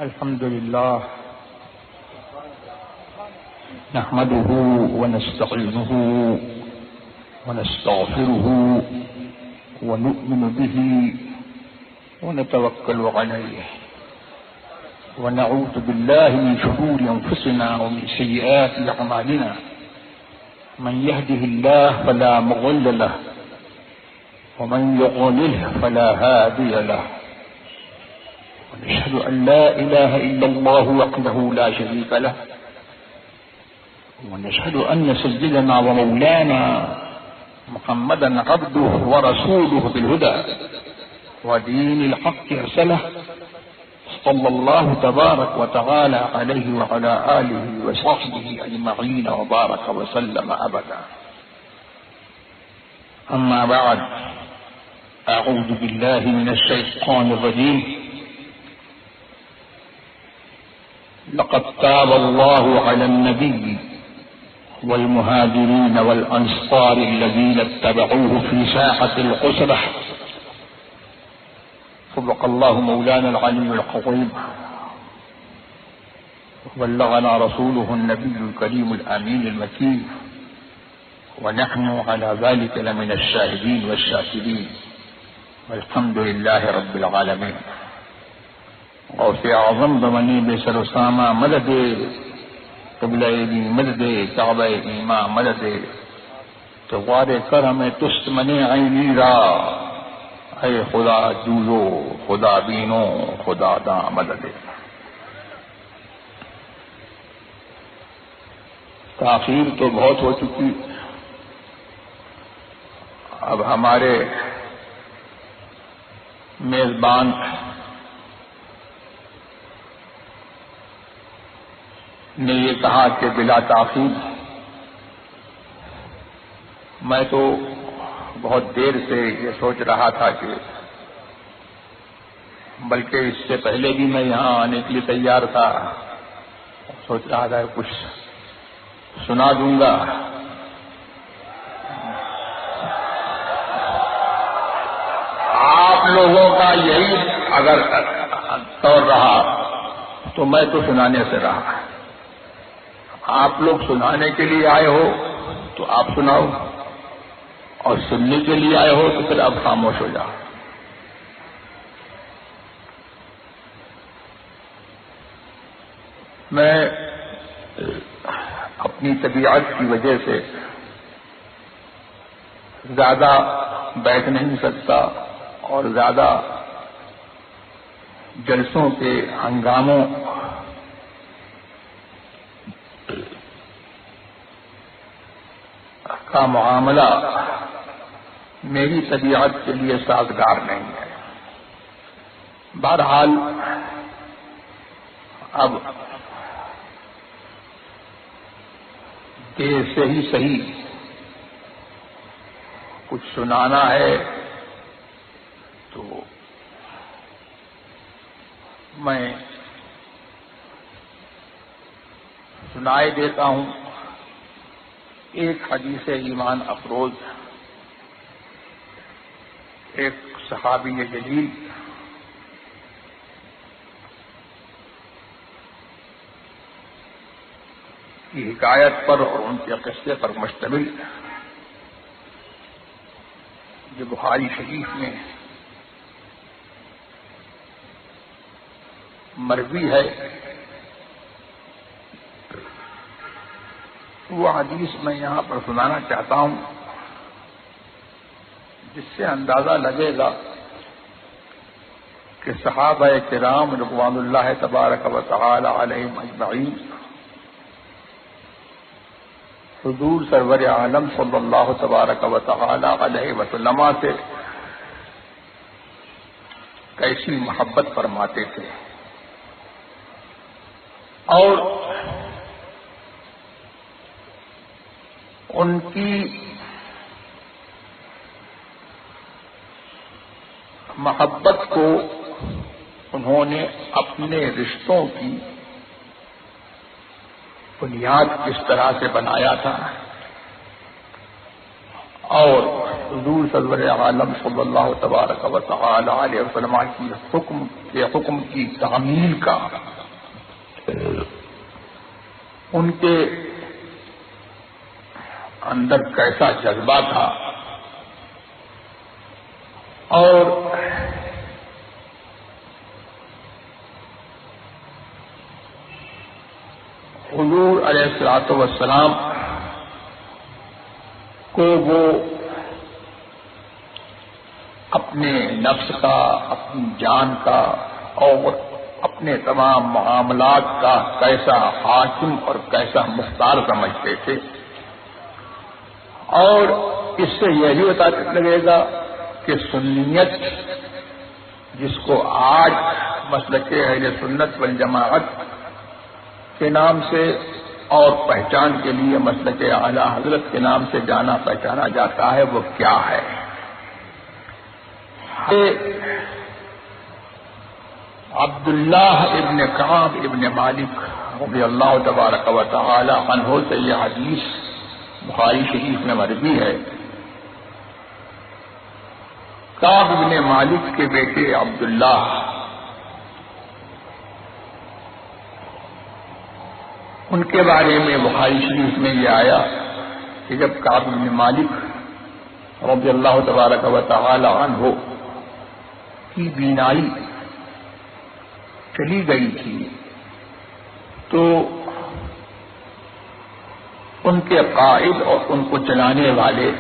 الحمد لله نحمده ونستعينه ونستغفره ونؤمن به ونتوكل عليه ونعوذ بالله من شرور أنفسنا ومن سيئات أعمالنا من يهده الله فلا مضل له ومن يضلله فلا هادي له ونشهد أن لا إله إلا الله وحده لا شريك له ونشهد أن سيدنا ومولانا محمدا عبده ورسوله بالهدى ودين الحق أرسله صلى الله تبارك وتعالى عليه وعلى آله وصحبه أجمعين وبارك وسلم أبدا. أما بعد، أعوذ بالله من الشيطان الرجيم. لقد تاب الله على النبي والمهاجرين والأنصار الذين اتبعوه في ساحة العسرة. صدق الله مولانا العلي العظيم وبلغنا رسوله النبي الكريم الأمين المكين ونحن على ذلك لمن الشاهدين والشاكرين والحمد لله رب العالمين. غوث اعظم بمنی بے سر و سامہ مدد قبلہ دی مدد کعبہ ایماں مدد تغوار کرم تست منی عینی را اے خدا جویو خدا بینو خدا دا مدد. تاخیر تو بہت ہو چکی، اب ہمارے میزبان نے یہ کہا کہ بلا تاخیر. میں تو بہت دیر سے یہ سوچ رہا تھا کہ بلکہ اس سے پہلے بھی میں یہاں آنے کے لیے تیار تھا، سوچ رہا تھا کچھ سنا دوں گا. آپ لوگوں کا یہی اگر طور رہا تو میں تو سنانے سے رہا. آپ لوگ سنانے کے لیے آئے ہو تو آپ سناؤ، اور سننے کے لیے آئے ہو تو پھر اب خاموش ہو جاؤ. میں اپنی طبیعت کی وجہ سے زیادہ بیٹھ نہیں سکتا اور زیادہ جلسوں کے ہنگاموں کا معاملہ میری طبیعت کے لیے سازگار نہیں ہے. بہرحال اب دیر سے ہی صحیح کچھ سنانا ہے تو میں سنائے دیتا ہوں. ایک حدیث ایمان افروز ایک صحابی جلیل کی حکایت پر اور ان کے قصے پر مشتمل جو بخاری شریف میں مروی ہے، وہ حدیث میں یہاں پر سنانا چاہتا ہوں جس سے اندازہ لگے گا کہ صحابہ کرام رضوان اللہ تبارک و تعالی علیہم اجمعین حضور سرور عالم صلی اللہ تبارک و تعالی علیہ وسلم سے کیسی محبت فرماتے تھے، اور ان کی محبت کو انہوں نے اپنے رشتوں کی بنیاد کس طرح سے بنایا تھا، اور حضور سرور عالم صلی اللہ تبارک و تعالی علیہ وسلم کی حکم کی تعمیل کا ان کے اندر کیسا جذبہ تھا اور حضور علیہ الصلوۃ والسلام کو وہ اپنے نفس کا، اپنی جان کا اور اپنے تمام معاملات کا کیسا حاکم اور کیسا مختار سمجھتے تھے، اور اس سے یہ بھی پتہ لگے گا کہ سنیت جس کو آج مسلک اہل سنت والجماعت کے نام سے اور پہچان کے لیے مسلک اعلی حضرت کے نام سے جانا پہچانا جاتا ہے، وہ کیا ہے۔ عبداللہ ابن کعب ابن مالک رضی اللہ تبارک و تعالی عنہ سے یہ حدیث بخاری شریف میں مروی ہے۔ کعب ابن مالک کے بیٹے عبداللہ ان کے بارے میں بخاری شریف میں یہ آیا کہ جب کعب بن مالک رضی اللہ تبارک و تعالی عنہ کی بینائی چلی گئی تھی تو ان کے قائد اور ان کو چلانے والے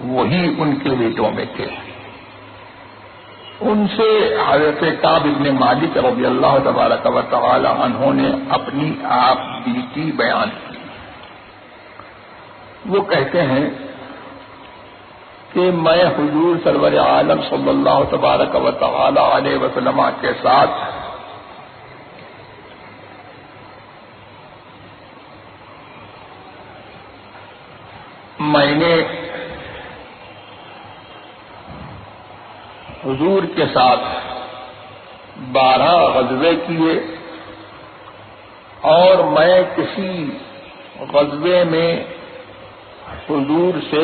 وہی ان کے بیٹوں میں تھے۔ ان سے حضرت کعب بن مالک رضی اللہ تبارک و تعالی عنہ نے اپنی آپ بیتی بیان کی۔ وہ کہتے ہیں کہ میں حضور سرور عالم صلی اللہ تبارک و تعالی علیہ وسلم کے ساتھ میں نے حضور کے ساتھ 12 غزوے کیے، اور میں کسی غزوے میں حضور سے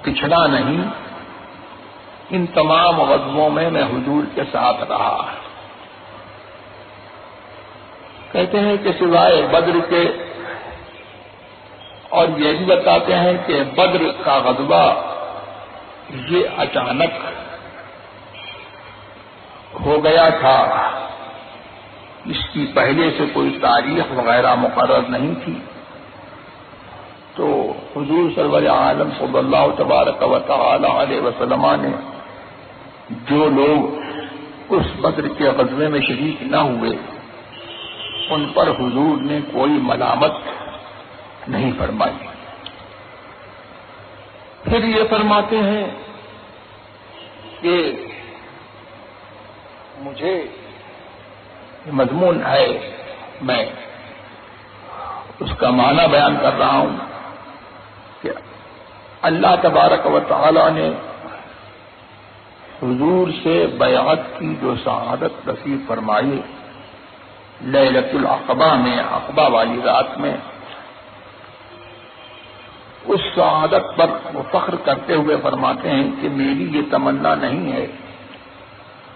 پچھڑا نہیں، ان تمام غزووں میں میں حضور کے ساتھ رہا۔ کہتے ہیں کہ سوائے بدر کے، اور یہ بھی بتاتے ہیں کہ بدر کا غزوہ یہ اچانک ہو گیا تھا، اس کی پہلے سے کوئی تاریخ وغیرہ مقرر نہیں تھی۔ تو حضور سرور عالم صلی اللہ تبارک و تعالی علیہ وسلم نے جو لوگ اس بدر کے غزوے میں شریک نہ ہوئے ان پر حضور نے کوئی ملامت نہیں فرمائی۔ پھر یہ فرماتے ہیں کہ مجھے مضمون ہے، میں اس کا معنی بیان کر رہا ہوں کہ اللہ تبارک و تعالی نے حضور سے بیعت کی جو سعادت نصیب فرمائی لیلۃ العقبہ میں، عقبہ والی رات میں، اس سعادت پر وہ فخر کرتے ہوئے فرماتے ہیں کہ میری یہ تمنا نہیں ہے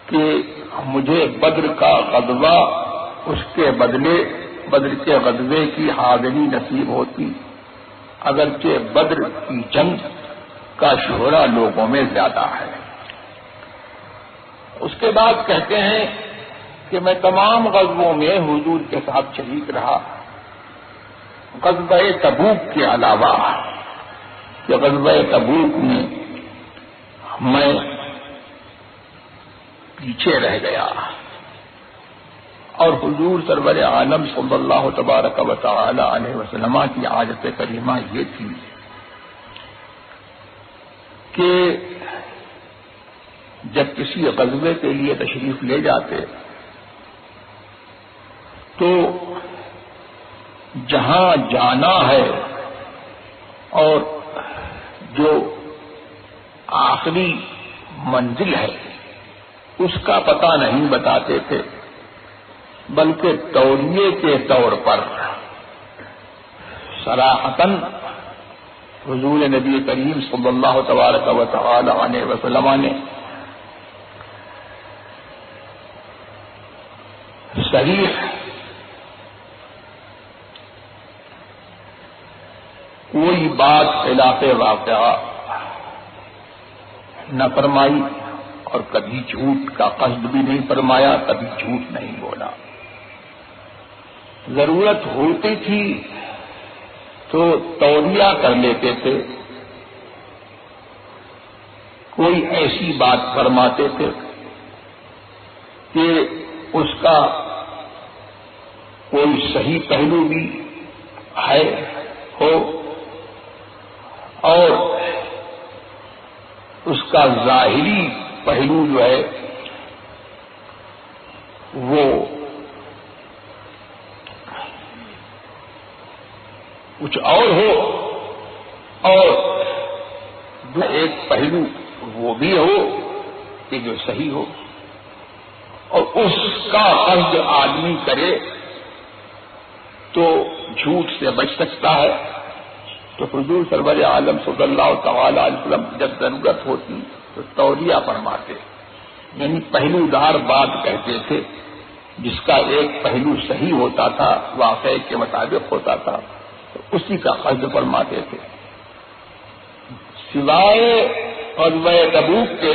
کہ مجھے بدر کا غزوہ اس کے بدلے بدر کے غزوے کی حاضری نصیب ہوتی، اگرچہ بدر کی جنگ کا شہرا لوگوں میں زیادہ ہے۔ اس کے بعد کہتے ہیں کہ میں تمام غزووں میں حضور کے ساتھ شریک رہا، غزوہ تبوک کے علاوہ، کہ غزوہ تبوک میں میں پیچھے رہ گیا، اور حضور سرور عالم صلی اللہ تبارک و تعالی علیہ وسلم کی عادت کریمہ یہ تھی کہ جب کسی غزوے کے لیے تشریف لے جاتے تو جہاں جانا ہے اور جو آخری منزل ہے اس کا پتہ نہیں بتاتے تھے، بلکہ توریے کے طور پر صراحتاً حضور نبی کریم صلی اللہ تبارک و تعالی علیہ وسلم نے صریح کوئی بات خلاف واقعہ نہ فرمائی اور کبھی جھوٹ کا قصد بھی نہیں فرمایا، کبھی جھوٹ نہیں بولا۔ ضرورت ہوتی تھی تو توریہ کر لیتے تھے، کوئی ایسی بات فرماتے تھے کہ اس کا کوئی صحیح پہلو بھی ہو اور اس کا ظاہری پہلو جو ہے وہ کچھ اور ہو، اور جو ایک پہلو وہ بھی ہو کہ جو صحیح ہو، اور اس کا قصد آدمی کرے تو جھوٹ سے بچ سکتا ہے۔ تو حضور سرور عالم صلی اللہ تعالی علیہ وسلم جب ضرورت ہوتی تو توریہ فرماتے، یعنی پہلو دار بات کہتے تھے، جس کا ایک پہلو صحیح ہوتا تھا، واقعے کے مطابق ہوتا تھا، تو اسی کا قصد فرماتے تھے۔ سوائے غزوہ تبوک کے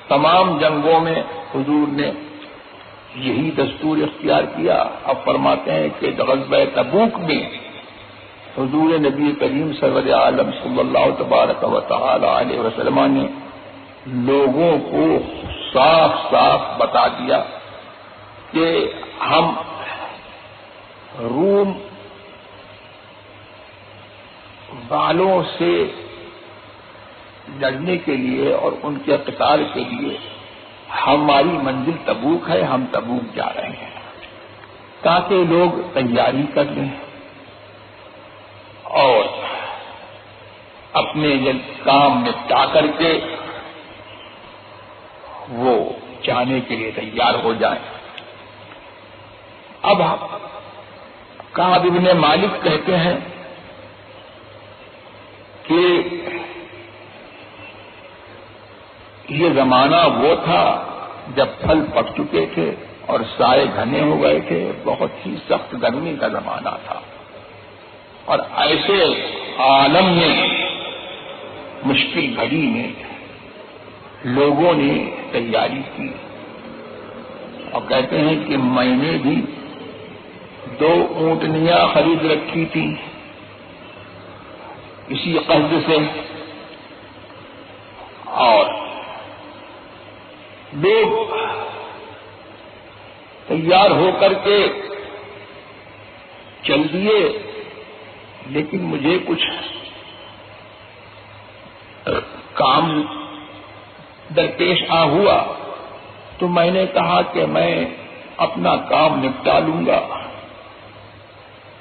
تمام جنگوں میں حضور نے یہی دستور اختیار کیا۔ اب فرماتے ہیں کہ غزوہ تبوک میں حضور نبی کریم سرور عالم صلی اللہ تبارک و تعالی علیہ وسلم نے لوگوں کو صاف صاف بتا دیا کہ ہم روم والوں سے لڑنے کے لیے اور ان کے قتال کے لیے ہماری منزل تبوک ہے، ہم تبوک جا رہے ہیں، تاکہ لوگ تیاری کر لیں اور اپنے کام نپٹا کر کے وہ جانے کے لیے تیار ہو جائیں۔ اب کعب بن مالک کہتے ہیں کہ یہ زمانہ وہ تھا جب پھل پک چکے تھے اور سائے گھنے ہو گئے تھے، بہت ہی سخت گرمی کا زمانہ تھا، اور ایسے عالم میں مشکل گھڑی میں لوگوں نے تیاری کی، اور کہتے ہیں کہ میں نے بھی 2 اونٹنیاں خرید رکھی تھی اسی قصد سے، اور لوگ تیار ہو کر کے چل دیے، لیکن مجھے کچھ کام درپیش ہوا تو میں نے کہا کہ میں اپنا کام نپٹا لوں گا،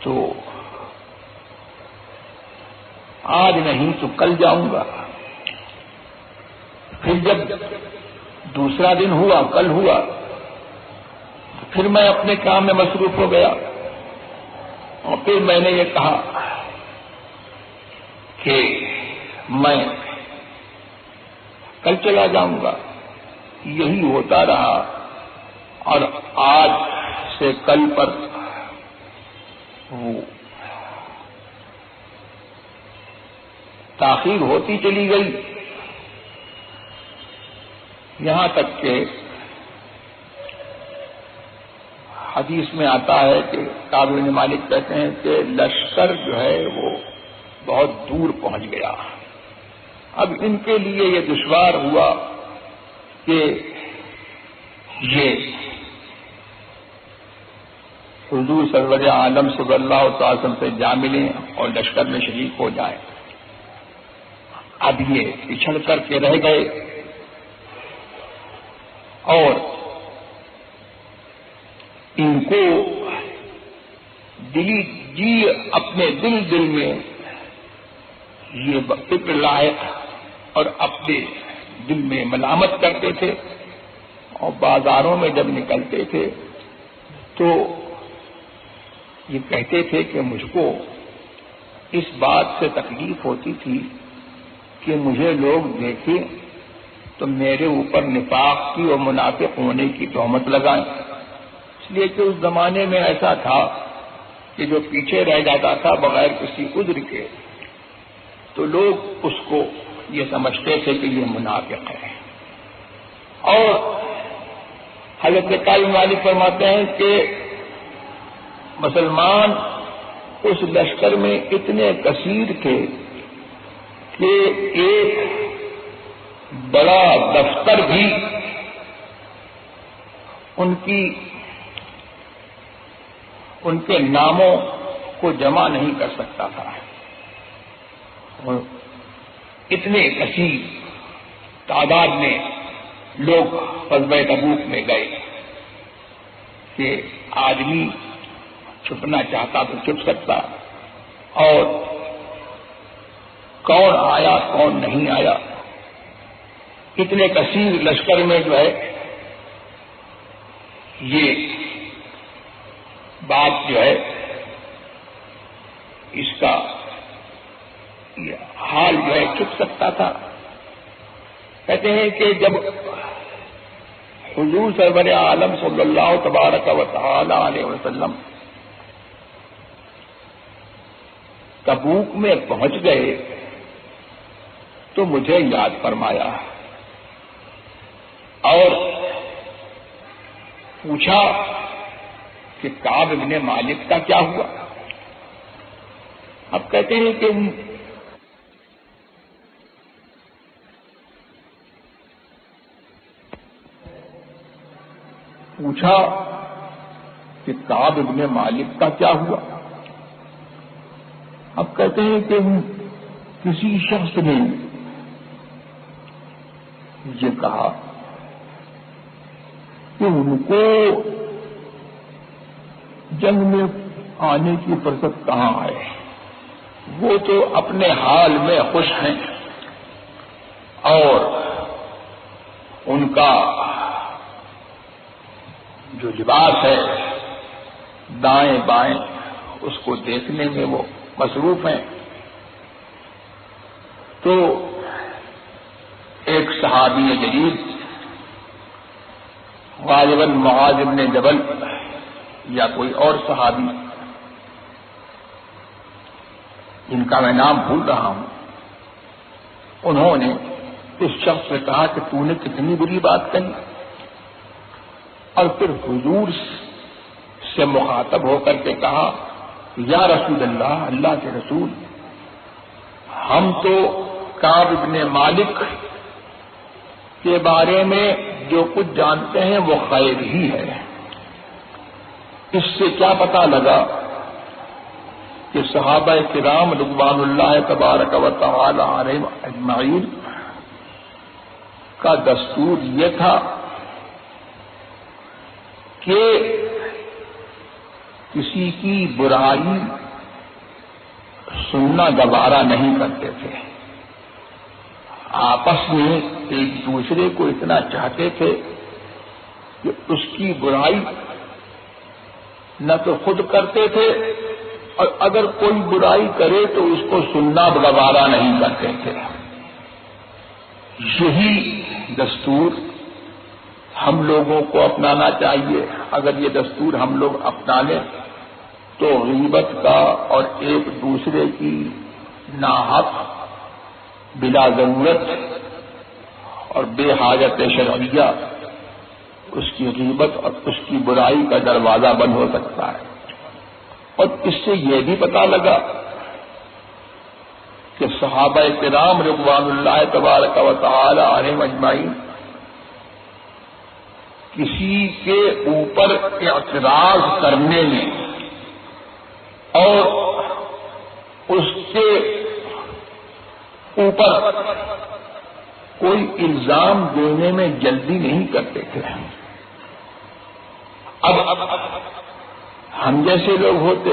تو آج نہیں تو کل جاؤں گا۔ پھر جب دوسرا دن ہوا، کل ہوا، تو پھر میں اپنے کام میں مصروف ہو گیا، اور پھر میں نے یہ کہا کہ میں کل چلا جاؤں گا۔ یہی ہوتا رہا، اور آج سے کل پر وہ تاخیر ہوتی چلی گئی، یہاں تک کہ حدیث میں آتا ہے کہ کعب بن مالک کہتے ہیں کہ لشکر جو ہے وہ بہت دور پہنچ گیا۔ اب ان کے لیے یہ دشوار ہوا کہ یہ حضور سرور عالم صلی اللہ تعالی وسلم سے جا ملیں اور لشکر میں شریک ہو جائیں۔ اب یہ پچھڑ کر کے رہ گئے، اور ان کو اپنے دل میں یہ فکر لائق اور اپنے دل میں ملامت کرتے تھے، اور بازاروں میں جب نکلتے تھے تو یہ کہتے تھے کہ مجھ کو اس بات سے تکلیف ہوتی تھی کہ مجھے لوگ دیکھیں تو میرے اوپر نفاق کی اور منافق ہونے کی تہمت لگائیں، اس لیے کہ اس زمانے میں ایسا تھا کہ جو پیچھے رہ جاتا تھا بغیر کسی عذر کے تو لوگ اس کو یہ سمجھتے تھے کہ یہ منافق ہے. اور حضرت قائم مالک فرماتے ہیں کہ مسلمان اس لشکر میں اتنے کثیر تھے کہ ایک بڑا دفتر بھی ان کے ناموں کو جمع نہیں کر سکتا تھا. اتنے کثیر تعداد میں لوگ غزوہ تبوک میں گئے کہ آدمی چھپنا چاہتا تو چھپ سکتا اور کون آیا کون نہیں آیا. اتنے کثیر لشکر میں جو ہے یہ بات جو ہے اس کا حال جو ہے چھپ سکتا تھا. کہتے ہیں کہ جب حضور سرور عالم صلی اللہ تبارک و تعالی علیہ وسلم تبوک میں پہنچ گئے تو مجھے یاد فرمایا اور پوچھا کہ کعب ابن مالک کا کیا ہوا. اب کہتے ہیں کہ پوچھا کہ کعب ابن مالک کا کیا ہوا. اب کہتے ہیں کہ کسی شخص نے یہ کہا کہ ان کو جنگ میں آنے کی فرصت کہاں ہے، وہ تو اپنے حال میں خوش ہیں اور ان کا جو لباس ہے دائیں بائیں اس کو دیکھنے میں وہ مصروف ہیں. تو ایک صحابی جلیل غالباً معاذ بن جبل یا کوئی اور صحابی جن کا میں نام بھول رہا ہوں، انہوں نے اس شخص سے کہا کہ تو نے کتنی بری بات کہی. اور پھر حضور سے مخاطب ہو کر کے کہا یا رسول اللہ، اللہ کے رسول، ہم تو کعب ابن مالک کے بارے میں جو کچھ جانتے ہیں وہ خیر ہی ہے. اس سے کیا پتہ لگا کہ صحابہ کرام رضوان اللہ تبارک و تعالی علیہم اجمعین کا دستور یہ تھا کہ کسی کی برائی سننا گوارا نہیں کرتے تھے. آپس میں ایک دوسرے کو اتنا چاہتے تھے کہ اس کی برائی نہ تو خود کرتے تھے اور اگر کوئی برائی کرے تو اس کو سننا گوارا نہیں کرتے تھے. یہی دستور ہم لوگوں کو اپنانا چاہیے. اگر یہ دستور ہم لوگ اپنا لیں تو غیبت کا اور ایک دوسرے کی ناحق بلا ضرورت اور بے حاجت شرعیہ اس کی غیبت اور اس کی برائی کا دروازہ بند ہو سکتا ہے. اور اس سے یہ بھی پتہ لگا کہ صحابہ کرام رضوان اللہ تبارک و تعالی علیہم اجمعین کسی کے اوپر اعتراض کرنے میں اور اس کے اوپر کوئی الزام دینے میں جلدی نہیں کرتے تھے. اب ہم جیسے لوگ ہوتے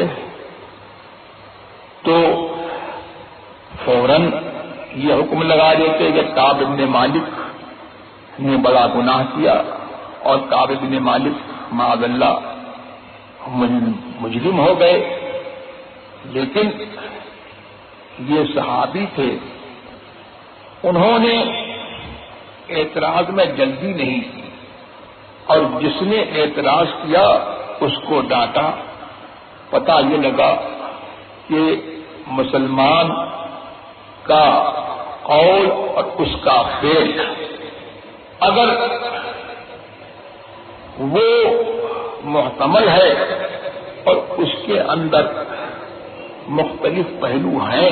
تو فوراً یہ حکم لگا دیتے کہ کعب ابن مالک نے بڑا گناہ کیا اور کعب ابن مالک معاذ اللہ مجرم ہو گئے. لیکن یہ صحابی تھے، انہوں نے اعتراض میں جلدی نہیں کی اور جس نے اعتراض کیا اس کو ڈانٹا، پتہ یہ لگا کہ مسلمان کا قول اور اس کا فعل اگر وہ محتمل ہے اور اس کے اندر مختلف پہلو ہیں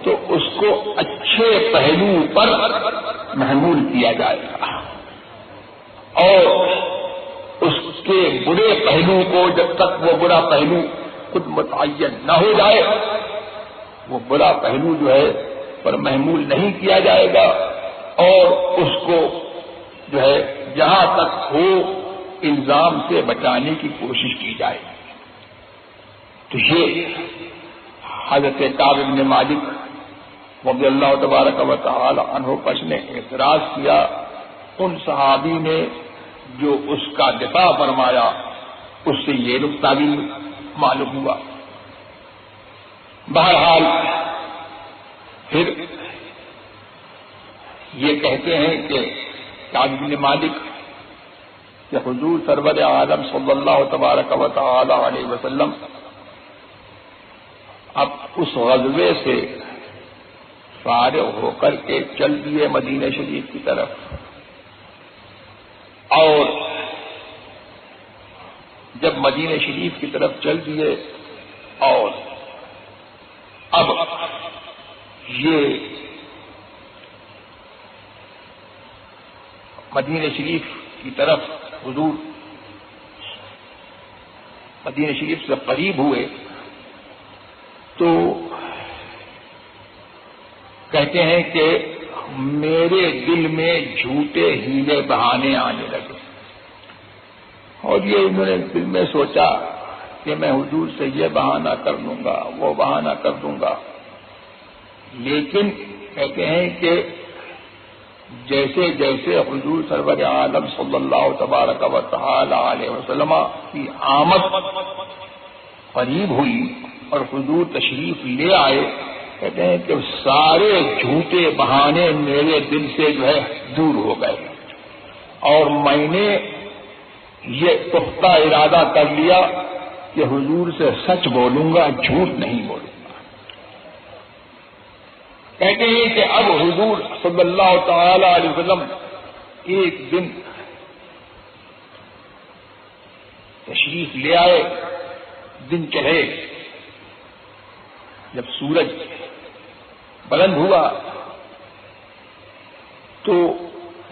تو اس کو اچھے پہلو پر محمول کیا جائے گا، اور اس کے برے پہلو کو جب تک وہ برا پہلو خود متعین نہ ہو جائے وہ برا پہلو جو ہے پر محمول نہیں کیا جائے گا، اور اس کو جو ہے جہاں تک ہو الزام سے بچانے کی کوشش کی جائے۔ تو یہ حضرت کعب بن مالک رضی اللہ تبارک و تعالی عنہ پر نے اعتراض کیا، ان صحابی نے جو اس کا دفاع فرمایا اس سے یہ نقطہ بھی معلوم ہوا۔ بہرحال پھر یہ کہتے ہیں کہ کعب بن مالک کہ حضور سرور عالم صلی اللہ تبارک و تعالی علیہ وسلم اب اس غزوے سے فارغ ہو کر کے چل دیے مدینہ شریف کی طرف، اور جب مدینہ شریف کی طرف چل دیے اور اب یہ مدینہ شریف کی طرف حضور مدینہ شریف سے قریب ہوئے تو کہتے ہیں کہ میرے دل میں جھوٹے ہیلے بہانے آنے لگے، اور یہ انہوں نے دل میں سوچا کہ میں حضور سے یہ بہانہ کر دوں گا وہ بہانہ کر دوں گا، لیکن کہتے ہیں کہ جیسے جیسے حضور سرور عالم صلی اللہ تبارک و تعالی علیہ وسلم کی آمد قریب ہوئی اور حضور تشریف لے آئے، کہتے ہیں کہ سارے جھوٹے بہانے میرے دل سے جو ہے دور ہو گئے، اور میں نے یہ پختہ ارادہ کر لیا کہ حضور سے سچ بولوں گا، جھوٹ نہیں بولوں گا۔ کہتے ہیں کہ اب حضور صلی اللہ تعالی علیہ وسلم ایک دن تشریف لے آئے، دن چڑھے، جب سورج بلند ہوا تو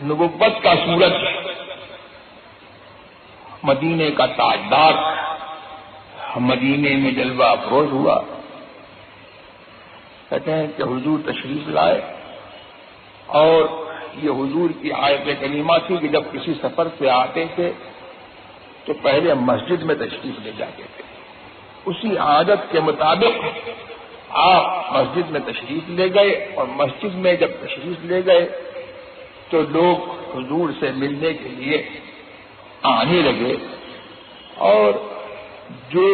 نبوت کا سورج مدینے کا تاجدار مدینے میں جلوہ افروز ہوا۔ کہتے ہیں کہ حضور تشریف لائے، اور یہ حضور کی آیت کریمہ تھی کہ جب کسی سفر سے آتے تھے تو پہلے مسجد میں تشریف لے جاتے تھے، اسی عادت کے مطابق آپ مسجد میں تشریف لے گئے، اور مسجد میں جب تشریف لے گئے تو لوگ حضور سے ملنے کے لیے آنے لگے، اور جو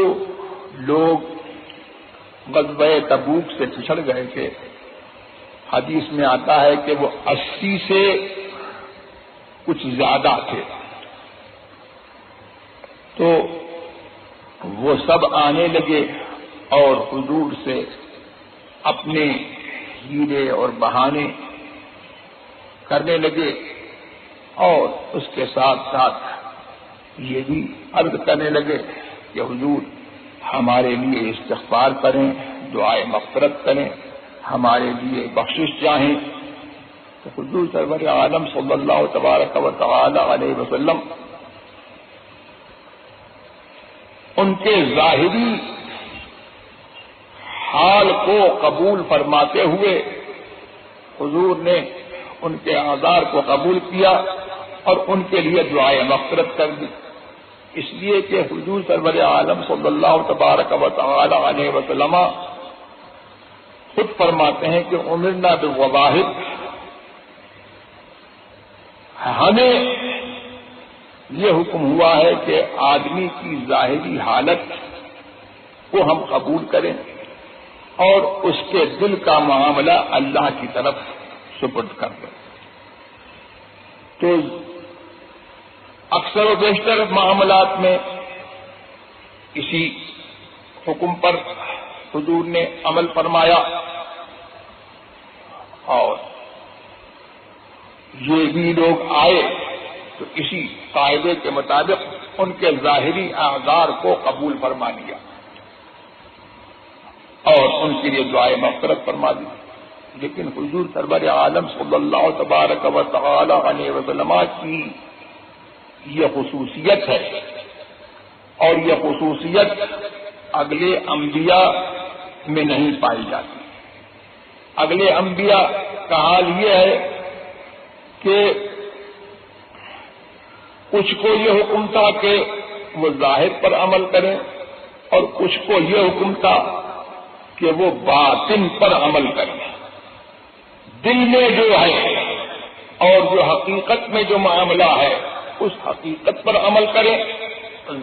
لوگ غزوہ تبوک سے پچھڑ گئے تھے، حدیث میں آتا ہے کہ وہ 80 سے کچھ زیادہ تھے، تو وہ سب آنے لگے اور حضور سے اپنے ہیلے اور بہانے کرنے لگے، اور اس کے ساتھ ساتھ یہ بھی عرض کرنے لگے کہ حضور ہمارے لیے استغفار کریں، دعائے مغفرت کریں، ہمارے لیے بخشش چاہیں۔ تو حضور سرور عالم صلی اللہ تبارک و تعالی علیہ وسلم ان کے ظاہری حال کو قبول فرماتے ہوئے حضور نے ان کے اعذار کو قبول کیا اور ان کے لیے دعائے مغفرت کر دی، اس لیے کہ حضور سرور عالم صلی اللہ تبارک و تعالی علیہ وسلم خود فرماتے ہیں کہ امرنا بالظواہر، ہمیں یہ حکم ہوا ہے کہ آدمی کی ظاہری حالت کو ہم قبول کریں اور اس کے دل کا معاملہ اللہ کی طرف سپرد کر دیں۔ تو اکثر و بیشتر معاملات میں اسی حکم پر حضور نے عمل فرمایا اور یہ بھی لوگ آئے تو اسی قاعدے کے مطابق ان کے ظاہری اعذار کو قبول فرما لیا اور ان کے لیے دعائے مغفرت فرما دی. لیکن حضور سرور عالم صلی اللہ تبارک و تعالی علیہ وسلم کی یہ خصوصیت ہے اور یہ خصوصیت اگلے انبیاء میں نہیں پائی جاتی. اگلے انبیاء کا حال یہ ہے کہ کچھ کو یہ حکم تھا کہ وہ ظاہر پر عمل کریں اور کچھ کو یہ حکم تھا کہ وہ باطن پر عمل کریں. دل میں جو ہے اور جو حقیقت میں جو معاملہ ہے اس حقیقت پر عمل کریں،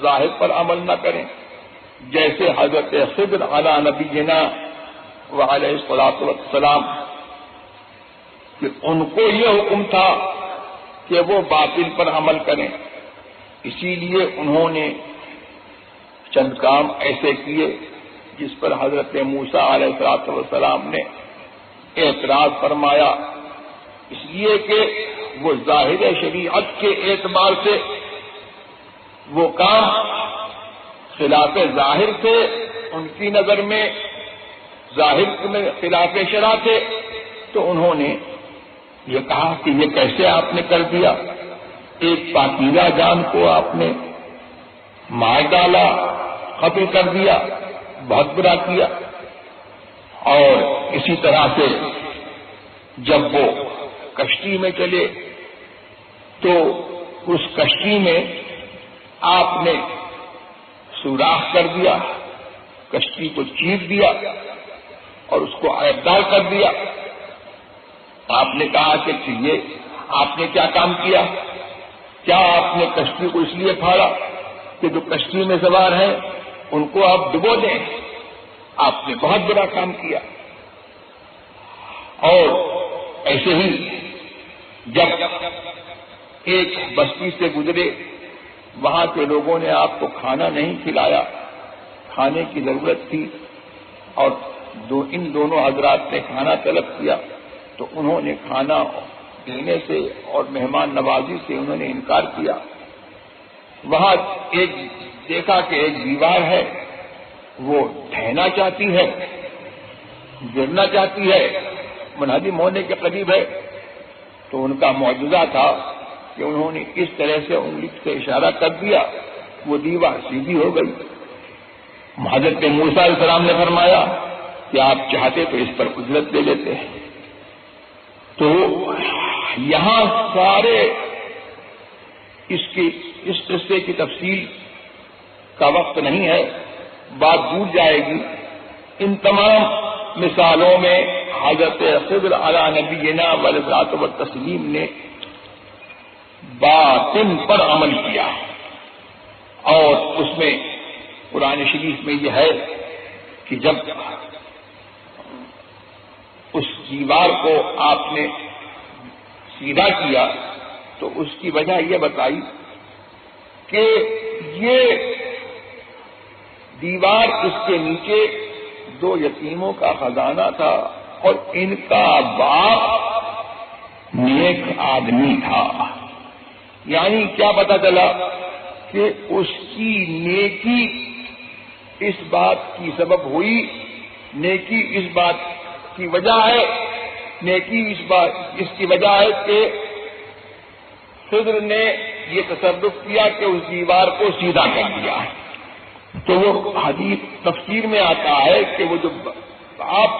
ظاہر پر عمل نہ کریں. جیسے حضرت خضر علی نبینا وعلیہ الصلوۃ والسلام کہ ان کو یہ حکم تھا کہ وہ باطل پر عمل کریں، اسی لیے انہوں نے چند کام ایسے کیے جس پر حضرت موسیٰ علیہ الصلوۃ والسلام نے اعتراض فرمایا، اس لیے کہ وہ ظاہر شریعت کے اعتبار سے وہ کام خلاف ظاہر تھے، ان کی نظر میں ظاہر میں خلاف شرع تھے. تو انہوں نے یہ کہا کہ یہ کیسے آپ نے کر دیا، ایک پاکیزہ جان کو آپ نے مار ڈالا، قتل کر دیا، بہت برا کیا. اور اسی طرح سے جب وہ کشتی میں چلے تو اس کشتی میں آپ نے سوراخ کر دیا، کشتی کو چیر دیا اور اس کو عیبدار کر دیا. آپ نے کہا کہ یہ آپ نے کیا کام کیا؟ کیا آپ نے کشتی کو اس لیے پھاڑا کہ جو کشتی میں سوار ہیں ان کو آپ ڈبو دیں؟ آپ نے بہت بڑا کام کیا. اور ایسے ہی جب ایک بستی سے گزرے، وہاں کے لوگوں نے آپ کو کھانا نہیں کھلایا، کھانے کی ضرورت تھی اور ان دونوں حضرات نے کھانا طلب کیا تو انہوں نے کھانا دینے سے اور مہمان نوازی سے انہوں نے انکار کیا. وہاں ایک دیکھا کہ ایک دیوار ہے، وہ ڈھہنا چاہتی ہے، گرنا چاہتی ہے، منہدم ہونے کے قریب ہے. تو ان کا معجزہ تھا کہ انہوں نے اس طرح سے انگلی سے اشارہ کر دیا، وہ دیوار سیدھی ہو گئی. حضرت موسیٰ علیہ السلام نے فرمایا کہ آپ چاہتے تو اس پر اجرت لے لیتے. تو یہاں سارے اس قصے کی تفصیل کا وقت نہیں ہے، بات ڈوب جائے گی. ان تمام مثالوں میں حضرت خضر علی نبینا والصلاۃ والتسلیم نے باطن پر عمل کیا اور اس میں قرآن شریف میں یہ ہے کہ جب اس دیوار کو آپ نے سیدھا کیا تو اس کی وجہ یہ بتائی کہ یہ دیوار اس کے نیچے دو یتیموں کا خزانہ تھا اور ان کا باپ نیک آدمی تھا. یعنی کیا پتا چلا کہ اس کی نیکی اس بات کی سبب ہوئی، نیکی اس بات کی وجہ ہے، نیکی اس کی وجہ ہے کہ خضر نے یہ تصرف کیا کہ اس دیوار کو سیدھا کر دیا. تو وہ حدیث تفسیر میں آتا ہے کہ وہ جو باپ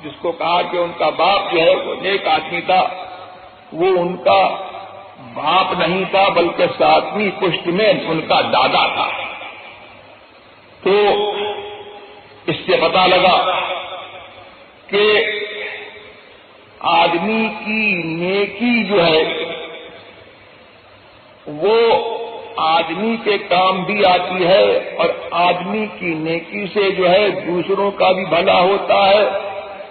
جس کو کہا کہ ان کا باپ جو ہے وہ نیک آدمی تھا، وہ ان کا باپ نہیں تھا بلکہ ساتویں پشت میں ان کا دادا تھا. تو اس سے پتہ لگا کہ آدمی کی نیکی جو ہے وہ آدمی کے کام بھی آتی ہے اور آدمی کی نیکی سے جو ہے دوسروں کا بھی بھلا ہوتا ہے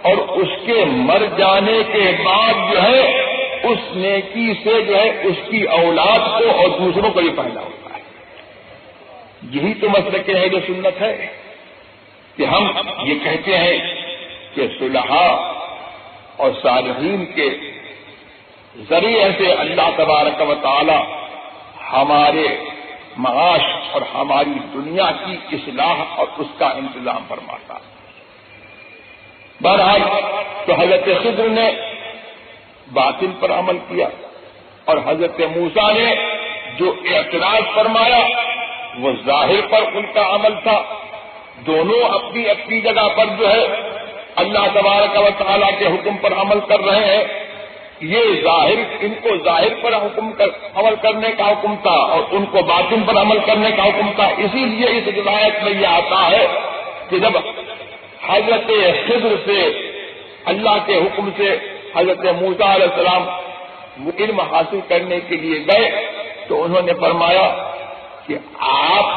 اور اس کے مر جانے کے بعد جو ہے اس نیکی سے جو ہے اس کی اولاد کو اور دوسروں کو بھی فائدہ ہوتا ہے. یہی تو مسلک اہل سنت ہے کہ ہم یہ کہتے ہیں کہ صلحاء اور صالحین کے ذریعے سے اللہ تبارک و تعالی ہمارے معاش اور ہماری دنیا کی اصلاح اور اس کا انتظام فرماتا ہے۔ بہرحال تو حضرت خضر نے باطن پر عمل کیا اور حضرت موسیٰ نے جو اعتراض فرمایا وہ ظاہر پر ان کا عمل تھا۔ دونوں اپنی اپنی جگہ پر جو ہے اللہ تبارک و تعالیٰ کے حکم پر عمل کر رہے ہیں۔ یہ ظاہر ان کو ظاہر پر عمل کرنے کا حکم تھا اور ان کو باطن پر عمل کرنے کا حکم تھا۔ اسی لیے اس روایت میں یہ آتا ہے کہ جب حضرت خضر سے اللہ کے حکم سے حضرت موسیٰ علیہ السلام وہ علم حاصل کرنے کے لیے گئے تو انہوں نے فرمایا کہ آپ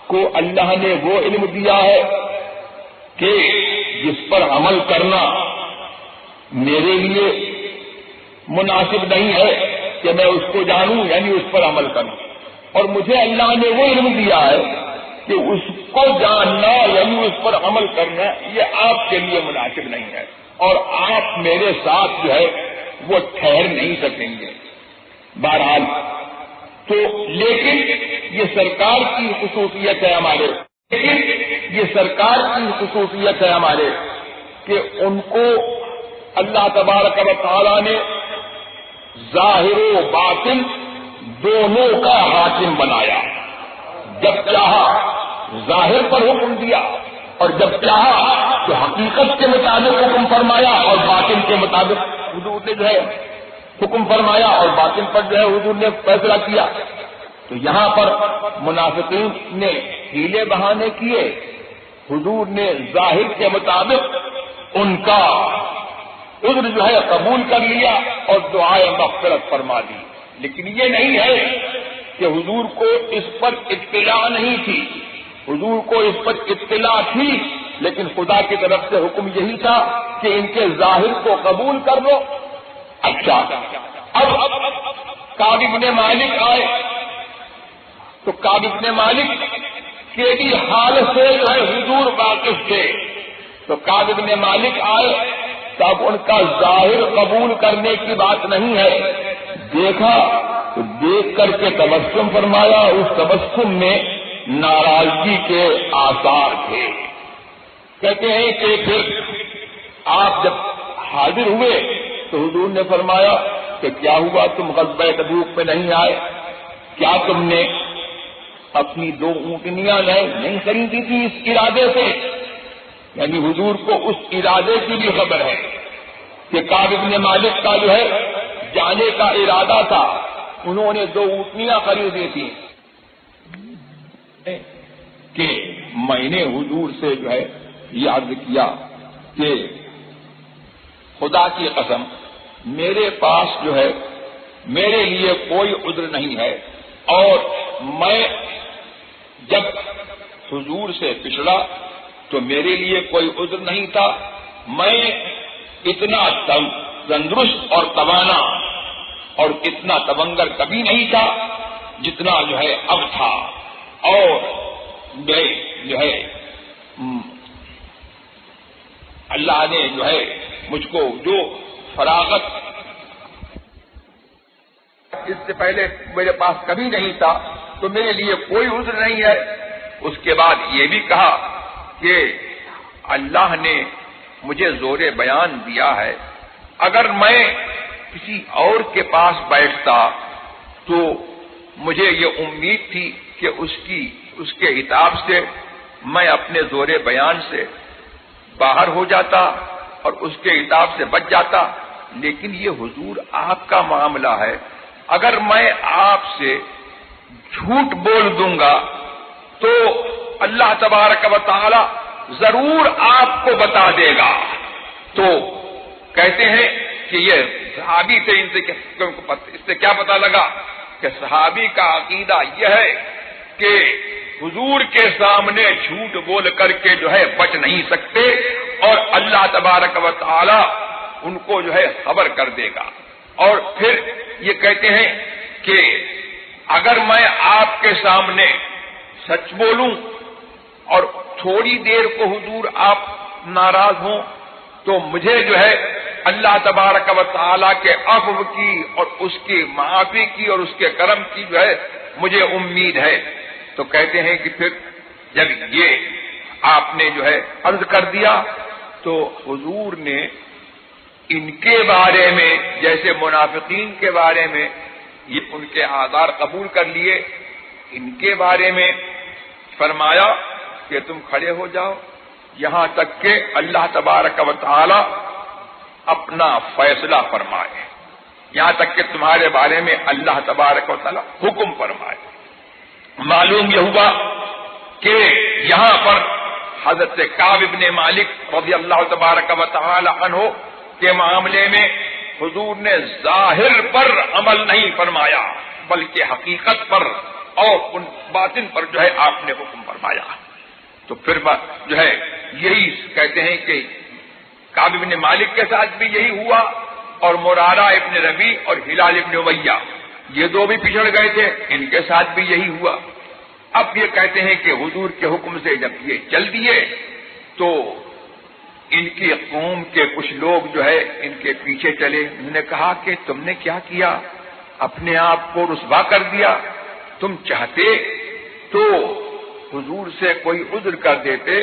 کو اللہ نے وہ علم دیا ہے کہ جس پر عمل کرنا میرے لیے مناسب نہیں ہے کہ میں اس کو جانوں، یعنی اس پر عمل کروں، اور مجھے اللہ نے وہ علم دیا ہے کہ اس کو جاننا یعنی اس پر عمل کرنا یہ آپ کے لیے مناسب نہیں ہے اور آپ میرے ساتھ جو ہے وہ ٹھہر نہیں سکیں گے۔ بہرحال تو لیکن یہ سرکار کی خصوصیت ہے ہمارے، کہ ان کو اللہ تبارک و تعالیٰ نے ظاہر و باطن دونوں کا حاکم بنایا۔ جب چاہا ظاہر پر حکم دیا اور جب چاہا تو حقیقت کے مطابق حکم فرمایا اور باطن کے مطابق حضور نے جو ہے حکم فرمایا اور باطن پر جو ہے حضور نے فیصلہ کیا۔ تو یہاں پر منافقین نے ہیلے بہانے کیے، حضور نے ظاہر کے مطابق ان کا عذر جو ہے قبول کر لیا اور دعائے مغفرت فرما دی۔ لیکن یہ نہیں ہے کہ حضور کو اس پر اطلاع نہیں تھی، حضور کو اس پر اطلاع تھی، لیکن خدا کی طرف سے حکم یہی تھا کہ ان کے ظاہر کو قبول کر لو۔ اچھا، اب کعب بن مالک آئے تو کعب بن مالک کے بھی حال سے جو ہے حضور واقف تھے، تو کعب بن مالک آئے تب ان کا ظاہر قبول کرنے کی بات نہیں ہے، دیکھا تو دیکھ کر کے تبسم فرمایا، اس تبسم میں ناراضگی کے آثار تھے۔ کہتے ہیں کہ پھر آپ جب حاضر ہوئے تو حضور نے فرمایا کہ کیا ہوا، تم غزوہ تبوک میں نہیں آئے؟ کیا تم نے اپنی 2 اونٹنیاں نہیں خریدی تھی اس ارادے سے؟ یعنی حضور کو اس ارادے کی بھی خبر ہے کہ کعب بن مالک کا جو ہے جانے کا ارادہ تھا، انہوں نے 2 اونٹنیاں خریدی تھی کہ میں نے حضور سے جو ہے یہ عرض کیا کہ خدا کی قسم میرے پاس جو ہے میرے لیے کوئی عذر نہیں ہے، اور میں جب حضور سے پچھڑا تو میرے لیے کوئی عذر نہیں تھا، میں اتنا تندرست اور توانا اور اتنا تونگر کبھی نہیں تھا جتنا جو ہے اب تھا، اور میں جو ہے اللہ نے جو ہے مجھ کو جو فراغت اس سے پہلے میرے پاس کبھی نہیں تھا، تو میرے لیے کوئی عذر نہیں ہے۔ اس کے بعد یہ بھی کہا کہ اللہ نے مجھے زور بیان دیا ہے، اگر میں کسی اور کے پاس بیٹھتا تو مجھے یہ امید تھی کہ اس کے عتاب سے میں اپنے زور بیان سے باہر ہو جاتا اور اس کے عتاب سے بچ جاتا، لیکن یہ حضور آپ کا معاملہ ہے، اگر میں آپ سے جھوٹ بول دوں گا تو اللہ تبارک و تعالی ضرور آپ کو بتا دے گا۔ تو کہتے ہیں کہ یہ صحابی تھے، اس سے کیا پتا لگا کہ صحابی کا عقیدہ یہ ہے کہ حضور کے سامنے جھوٹ بول کر کے جو ہے بچ نہیں سکتے، اور اللہ تبارک و تعالی ان کو جو ہے خبر کر دے گا۔ اور پھر یہ کہتے ہیں کہ اگر میں آپ کے سامنے سچ بولوں اور تھوڑی دیر کو حضور آپ ناراض ہوں تو مجھے جو ہے اللہ تبارک و تعالی کے عفو کی اور اس کی معافی کی اور اس کے کرم کی جو ہے مجھے امید ہے. تو کہتے ہیں کہ پھر جب یہ آپ نے جو ہے عرض کر دیا تو حضور نے ان کے بارے میں جیسے منافقین کے بارے میں یہ ان کے آثار قبول کر لیے، ان کے بارے میں فرمایا کہ تم کھڑے ہو جاؤ یہاں تک کہ اللہ تبارک و تعالی اپنا فیصلہ فرمائے، یہاں تک کہ تمہارے بارے میں اللہ تبارک و تعالی حکم فرمائے. معلوم یہ ہوا کہ یہاں پر حضرت کعب بن مالک رضی اللہ تبارک و تعالی عنہ کے معاملے میں حضور نے ظاہر پر عمل نہیں فرمایا بلکہ حقیقت پر اور ان باطن پر جو ہے آپ نے حکم فرمایا. تو پھر جو ہے یہی کہتے ہیں کہ کعب بن مالک کے ساتھ بھی یہی ہوا اور مرارہ ابن ربیع اور ہلال ابن امیہ یہ دو بھی پچھڑ گئے تھے، ان کے ساتھ بھی یہی ہوا. اب یہ کہتے ہیں کہ حضور کے حکم سے جب یہ چل دیے تو ان کی قوم کے کچھ لوگ جو ہے ان کے پیچھے چلے. انہوں نے کہا کہ تم نے کیا کیا، اپنے آپ کو رسوا کر دیا، تم چاہتے تو حضور سے کوئی عذر کر دیتے،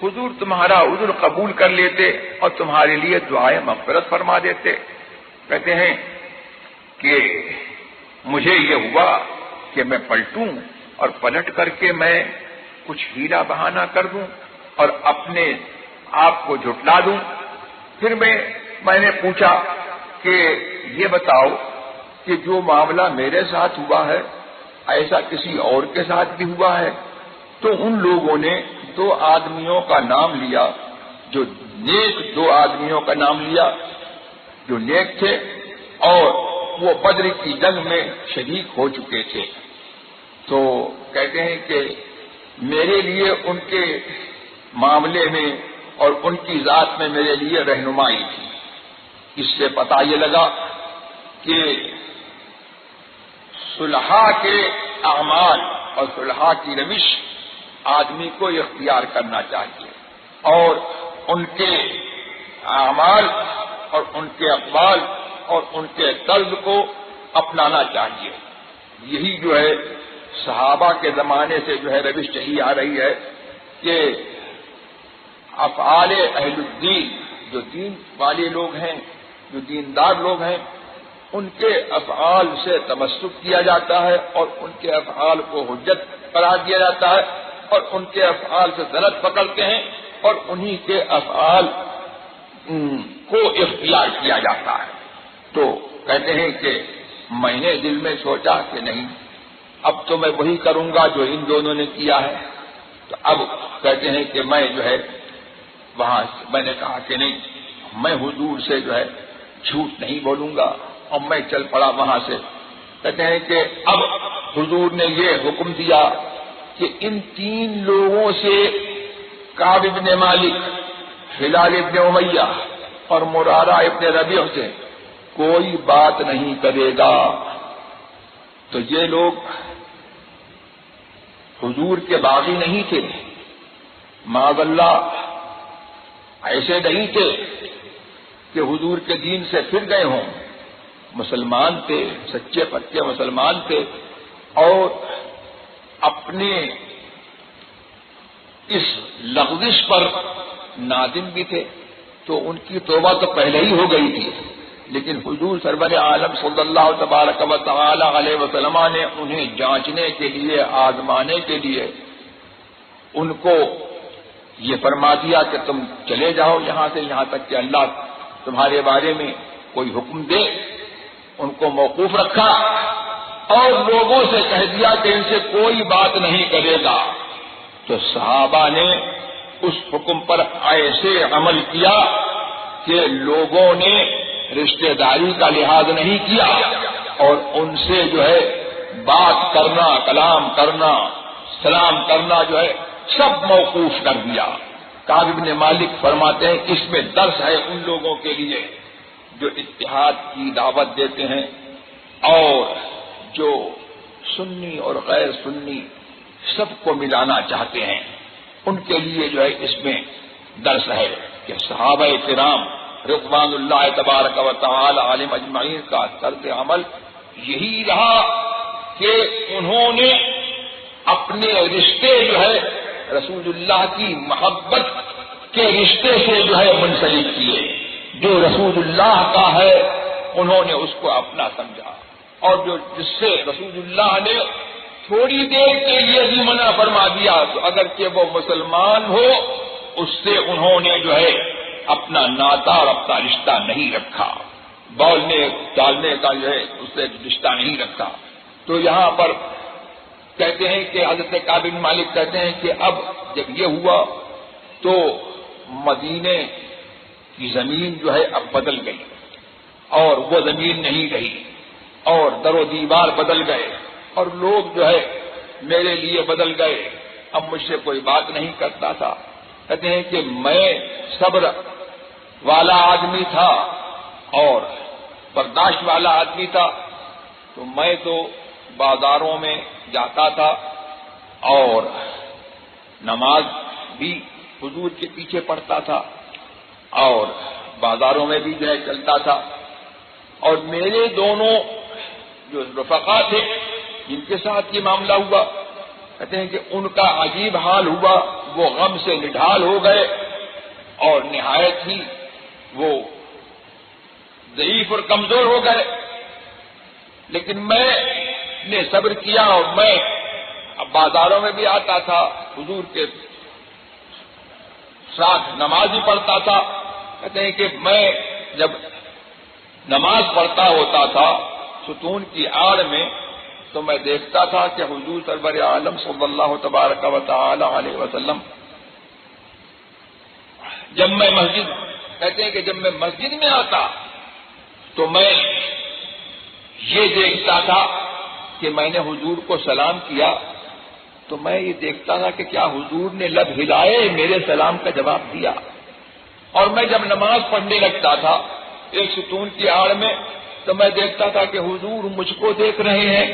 حضور تمہارا عذر قبول کر لیتے اور تمہارے لیے دعائے مغفرت فرما دیتے. کہتے ہیں کہ مجھے یہ ہوا کہ میں پلٹوں اور پلٹ کر کے میں کچھ ہیلا بہانہ کر دوں اور اپنے آپ کو جھٹلا دوں. پھر میں نے پوچھا کہ یہ بتاؤ کہ جو معاملہ میرے ساتھ ہوا ہے ایسا کسی اور کے ساتھ بھی ہوا ہے؟ تو ان لوگوں نے دو آدمیوں کا نام لیا، جو نیک دو آدمیوں کا نام لیا جو نیک تھے اور وہ بدر کی جنگ میں شریک ہو چکے تھے. تو کہتے ہیں کہ میرے لیے ان کے معاملے میں اور ان کی ذات میں میرے لیے رہنمائی تھی. اس سے پتہ یہ لگا کہ صلحاء کے اعمال اور صلحاء کی روش آدمی کو اختیار کرنا چاہیے اور ان کے اعمال اور ان کے اقوال اور ان کے طرز کو اپنانا چاہیے. یہی جو ہے صحابہ کے زمانے سے جو ہے روش چلی آ رہی ہے کہ افعال اہل الدین، جو دین والے لوگ ہیں، جو دیندار لوگ ہیں، ان کے افعال سے تمسک کیا جاتا ہے اور ان کے افعال کو حجت قرار دیا جاتا ہے اور ان کے افعال سے سند پکڑتے ہیں اور انہی کے افعال کو اختیار کیا جاتا ہے. تو کہتے ہیں کہ میں نے دل میں سوچا کہ نہیں، اب تو میں وہی کروں گا جو ان دونوں نے کیا ہے. تو اب کہتے ہیں کہ میں جو ہے وہاں میں نے کہا کہ نہیں، میں حضور سے جو ہے جھوٹ نہیں بولوں گا اور میں چل پڑا وہاں سے. کہتے ہیں کہ اب حضور نے یہ حکم دیا کہ ان تین لوگوں سے کعب ابن مالک، ہلال ابن امیہ اور مرارہ ابن ربیع سے کوئی بات نہیں کرے گا. تو یہ لوگ حضور کے باغی نہیں تھے، معاذ اللہ ایسے نہیں تھے کہ حضور کے دین سے پھر گئے ہوں، مسلمان تھے، سچے پکے مسلمان تھے اور اپنے اس لغزش پر نادم بھی تھے. تو ان کی توبہ تو پہلے ہی ہو گئی تھی، لیکن حضور سرور عالم صلی اللہ تبارک و تعالی علیہ وسلم نے انہیں جانچنے کے لیے، آزمانے کے لیے ان کو یہ فرما دیا کہ تم چلے جاؤ یہاں سے، یہاں تک کہ اللہ تمہارے بارے میں کوئی حکم دے. ان کو موقوف رکھا اور لوگوں سے کہہ دیا کہ ان سے کوئی بات نہیں کرے گا. تو صحابہ نے اس حکم پر ایسے عمل کیا کہ لوگوں نے رشتہ داری کا لحاظ نہیں کیا اور ان سے جو ہے بات کرنا، کلام کرنا، سلام کرنا جو ہے سب موقوف کر دیا. کعب بن مالک فرماتے ہیں اس میں درس ہے ان لوگوں کے لیے جو اتحاد کی دعوت دیتے ہیں اور جو سنی اور غیر سنی سب کو ملانا چاہتے ہیں، ان کے لیے جو ہے اس میں درس ہے کہ صحابہ کرام رضوان اللہ تبارک و تعالی علیہم اجمعین کا طرز عمل یہی رہا کہ انہوں نے اپنے رشتے جو ہے رسول اللہ کی محبت کے رشتے سے جو ہے منسلک کیے، جو رسول اللہ کا ہے انہوں نے اس کو اپنا سمجھا، اور جو جس سے رسول اللہ نے تھوڑی دیر کے لیے بھی منع فرما دیا تو اگرچہ وہ مسلمان ہو اس سے انہوں نے جو ہے اپنا ناتا اور اپنا رشتہ نہیں رکھا، بولنے ڈالنے کا جو ہے اس سے رشتہ نہیں رکھا۔ تو یہاں پر کہتے ہیں کہ حضرت کعب بن مالک کہتے ہیں کہ اب جب یہ ہوا تو مدینے کی زمین جو ہے اب بدل گئی اور وہ زمین نہیں رہی، اور در و دیوار بدل گئے، اور لوگ جو ہے میرے لیے بدل گئے، اب مجھ سے کوئی بات نہیں کرتا تھا۔ کہتے ہیں کہ میں صبر والا آدمی تھا اور برداشت والا آدمی تھا، تو میں تو بازاروں میں جاتا تھا اور نماز بھی حضور کے پیچھے پڑھتا تھا اور بازاروں میں بھی جو ہے چلتا تھا، اور میرے دونوں جو رفقا تھے جن کے ساتھ یہ معاملہ ہوا کہتے ہیں کہ ان کا عجیب حال ہوا، وہ غم سے نڈھال ہو گئے اور نہایت ہی وہ ضعیف اور کمزور ہو گئے، لیکن میں نے صبر کیا اور میں بازاروں میں بھی آتا تھا، حضور کے ساتھ نماز بھی پڑھتا تھا۔ کہتے ہیں کہ میں جب نماز پڑھتا ہوتا تھا ستون کی آڑ میں تو میں دیکھتا تھا کہ حضور سرور عالم صلی اللہ تبارک و تعالی علیہ وسلم جب میں مسجد کہتے ہیں کہ جب میں مسجد میں آتا تو میں یہ دیکھتا تھا کہ میں نے حضور کو سلام کیا تو میں یہ دیکھتا تھا کہ کیا حضور نے لب ہلائے میرے سلام کا جواب دیا، اور میں جب نماز پڑھنے لگتا تھا ایک ستون کی آڑ میں تو میں دیکھتا تھا کہ حضور مجھ کو دیکھ رہے ہیں،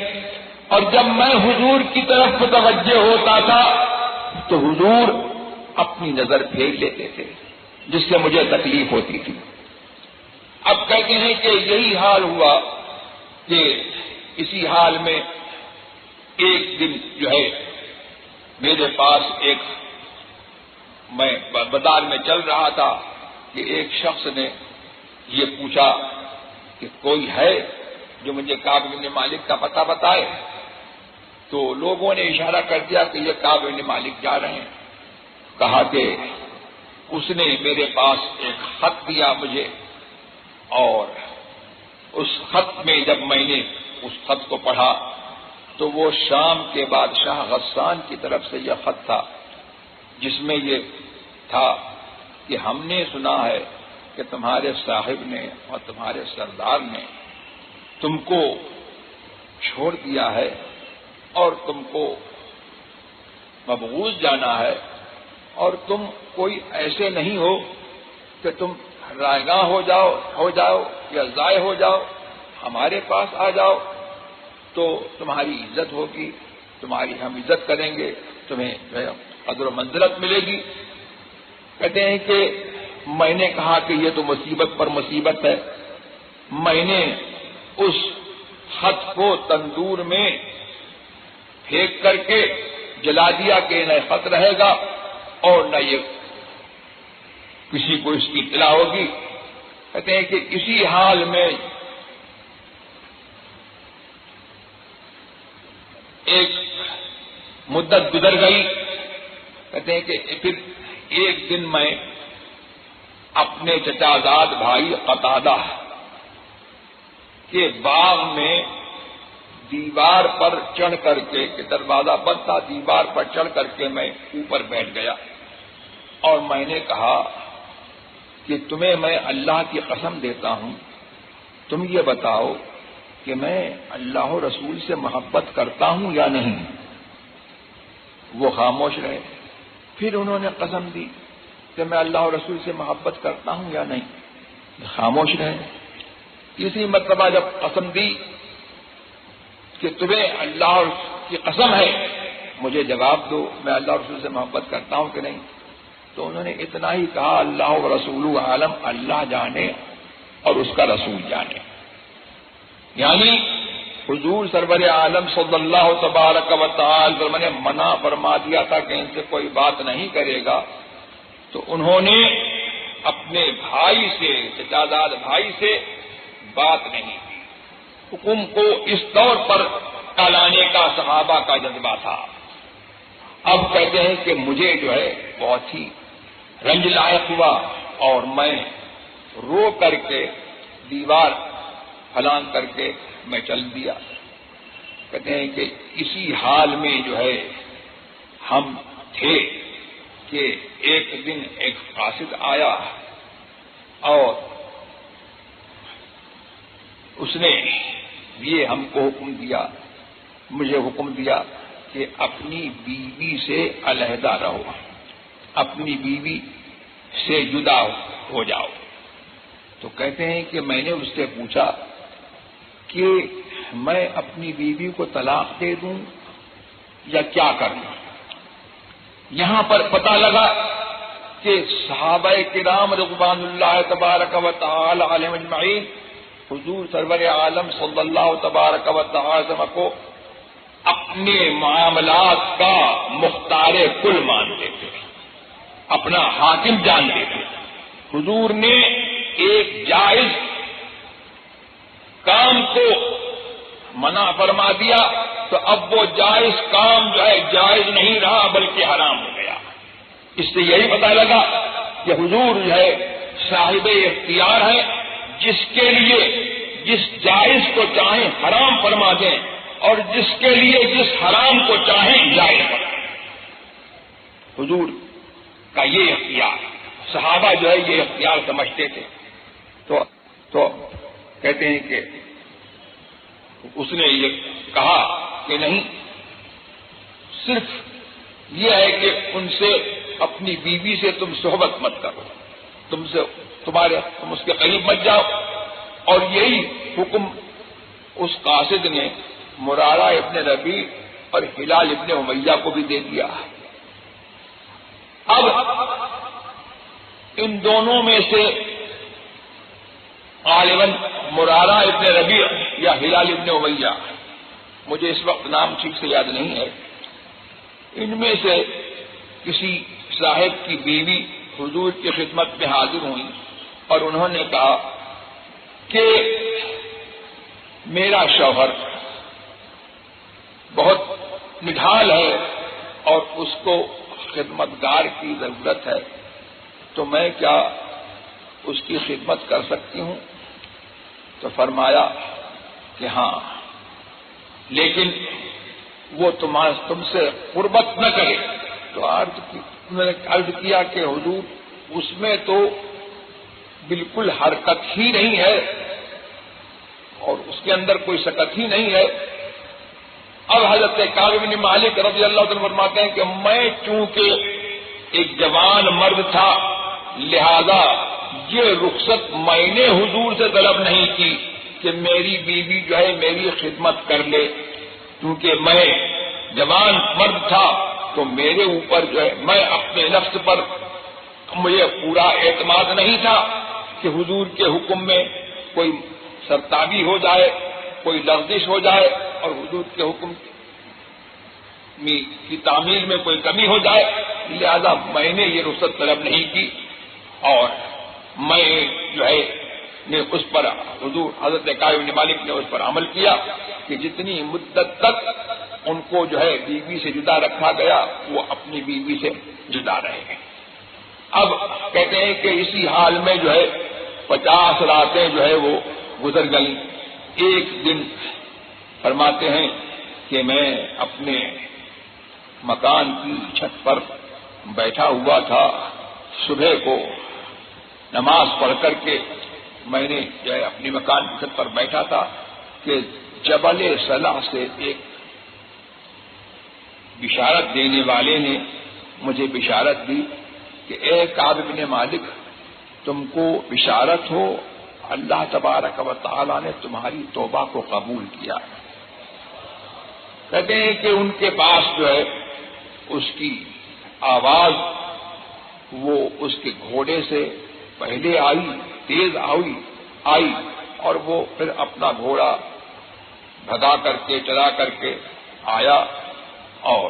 اور جب میں حضور کی طرف متوجہ ہوتا تھا تو حضور اپنی نظر پھیر لیتے تھے جس سے مجھے تکلیف ہوتی تھی۔ اب کہتے ہیں کہ یہی حال ہوا کہ اسی حال میں ایک دن جو ہے میرے پاس میں بازار میں چل رہا تھا کہ ایک شخص نے یہ پوچھا کہ کوئی ہے جو مجھے کعب بن مالک کا پتہ بتائے، تو لوگوں نے اشارہ کر دیا کہ یہ کعب بن مالک جا رہے ہیں۔ کہا کہ اس نے میرے پاس ایک خط دیا مجھے، اور اس خط میں جب میں نے اس خط کو پڑھا تو وہ شام کے بادشاہ غسان کی طرف سے یہ خط تھا جس میں یہ تھا کہ ہم نے سنا ہے کہ تمہارے صاحب نے اور تمہارے سردار نے تم کو چھوڑ دیا ہے اور تم کو مبغوض جانا ہے، اور تم کوئی ایسے نہیں ہو کہ تم رائگاں ہو جاؤ یا ضائع ہو جاؤ، ہمارے پاس آ جاؤ تو تمہاری عزت ہوگی، تمہاری ہم عزت کریں گے، تمہیں قدر و منزلت ملے گی۔ کہتے ہیں کہ میں نے کہا کہ یہ تو مصیبت پر مصیبت ہے، میں نے اس خط کو تندور میں پھینک کر کے جلا دیا کہ نہ خط رہے گا اور نہ یہ کسی کو اس کی اطلاع ہوگی۔ کہتے ہیں کہ اسی حال میں ایک مدت گزر گئی۔ کہتے ہیں کہ پھر ایک دن میں اپنے چچازاد بھائی قتادہ کے باغ میں دیوار پر چڑھ کر کے، کہ دروازہ بند تھا، دیوار پر چڑھ کر کے میں اوپر بیٹھ گیا اور میں نے کہا کہ تمہیں میں اللہ کی قسم دیتا ہوں، تم یہ بتاؤ کہ میں اللہ و رسول سے محبت کرتا ہوں یا نہیں۔ وہ خاموش رہے، پھر انہوں نے قسم دی کہ میں اللہ و رسول سے محبت کرتا ہوں یا نہیں، خاموش رہے۔ تیسری مرتبہ جب قسم دی کہ تمہیں اللہ کی قسم ہے مجھے جواب دو میں اللہ رسول سے محبت کرتا ہوں کہ نہیں؟ تو انہوں نے اتنا ہی کہا اللہ و رسول عالم، اللہ جانے اور اس کا رسول جانے. یعنی حضور سرور عالم صلی اللہ تبارک و تعالی نے منع فرما دیا تھا کہ ان سے کوئی بات نہیں کرے گا، تو انہوں نے اپنے بھائی سے، چچازاد بھائی سے بات نہیں کی. حکم کو اس طور پر ٹالانے کا صحابہ کا جذبہ تھا. اب کہتے ہیں کہ مجھے جو ہے بہت ہی رنج لائق ہوا اور میں رو کر کے دیوار پھلانگ کر کے میں چل دیا. کہتے ہیں کہ اسی حال میں جو ہے ہم تھے کہ ایک دن ایک قاصد آیا اور اس نے یہ ہم کو حکم دیا، مجھے حکم دیا کہ اپنی بیوی سے علیحدہ رہو، اپنی بیوی سے جدا ہو جاؤ. تو کہتے ہیں کہ میں نے اس سے پوچھا کہ میں اپنی بیوی کو طلاق دے دوں یا کیا کروں؟ یہاں پر پتہ لگا کہ صحابہ کرام رضوان اللہ تبارک و تعالی علیہم اجمعین حضور سرور عالم صلی اللہ تبارک و تعالی کو اپنے معاملات کا مختار کل مانتے تھے، اپنا حاکم جانتے تھے. حضور نے ایک جائز کام کو منع فرما دیا تو اب وہ جائز کام جو ہے جائز نہیں رہا بلکہ حرام ہو گیا. اس سے یہی پتہ لگا کہ حضور جو ہے صاحب اختیار ہے، جس کے لیے جس جائز کو چاہیں حرام فرما دیں اور جس کے لیے جس حرام کو چاہیں جائز فرما دیں. حضور کا یہ اختیار، صحابہ جو ہے یہ اختیار سمجھتے تھے. تو کہتے ہیں کہ اس نے یہ کہا کہ نہیں، صرف یہ ہے کہ ان سے اپنی بیوی سے تم صحبت مت کرو، تم اس کے قریب مت جاؤ. اور یہی حکم اس قاصد نے مرارہ ابن ربیع اور ہلال ابن امیہ کو بھی دے دیا. اب ان دونوں میں سے غالباً مرارہ ابن ربیع یا ہلال ابن امیہ، مجھے اس وقت نام ٹھیک سے یاد نہیں ہے، ان میں سے کسی صاحب کی بیوی حضور کی خدمت میں حاضر ہوئی اور انہوں نے کہا کہ میرا شوہر بہت نڈھال ہے اور اس کو خدمتگار کی ضرورت ہے، تو میں کیا اس کی خدمت کر سکتی ہوں؟ تو فرمایا کہ ہاں، لیکن وہ تم سے قربت نہ کرے. تو انہوں نے عرض کیا کہ حضور اس میں تو بالکل حرکت ہی نہیں ہے اور اس کے اندر کوئی سکت ہی نہیں ہے. اب حضرت کعب بن مالک رضی اللہ عنہ فرماتے ہیں کہ میں چونکہ ایک جوان مرد تھا، لہذا یہ رخصت میں نے حضور سے طلب نہیں کی کہ میری بیوی جو ہے میری خدمت کر لے، کیونکہ میں جوان مرد تھا تو میرے اوپر جو ہے میں اپنے نفس پر مجھے پورا اعتماد نہیں تھا کہ حضور کے حکم میں کوئی سرتابی ہو جائے، کوئی لغزش ہو جائے اور حضور کے حکم کی تعمیل میں کوئی کمی ہو جائے. لہذا میں نے یہ رخصت طلب نہیں کی اور میں جو ہے نے اس پر حضور حضرت کعب بن مالک نے اس پر عمل کیا کہ جتنی مدت تک ان کو جو ہے بیوی سے جدا رکھا گیا وہ اپنی بیوی سے جدا رہے. اب کہتے ہیں کہ اسی حال میں جو ہے 50 راتیں جو ہے وہ گزر گئیں. ایک دن فرماتے ہیں کہ میں اپنے مکان کی چھت پر بیٹھا ہوا تھا، صبح کو نماز پڑھ کر کے میں نے جو ہے اپنی مکان کی چھت پر بیٹھا تھا کہ جبل صلاح سے ایک بشارت دینے والے نے مجھے بشارت دی کہ اے کعب بن مالک، تم کو بشارت ہو، اللہ تبارک و تعالی نے تمہاری توبہ کو قبول کیا. کہتے ہیں کہ ان کے پاس جو ہے اس کی آواز وہ اس کے گھوڑے سے پہلے آئی، تیز آئی اور وہ پھر اپنا گھوڑا بھگا کر کے چلا کر کے آیا، اور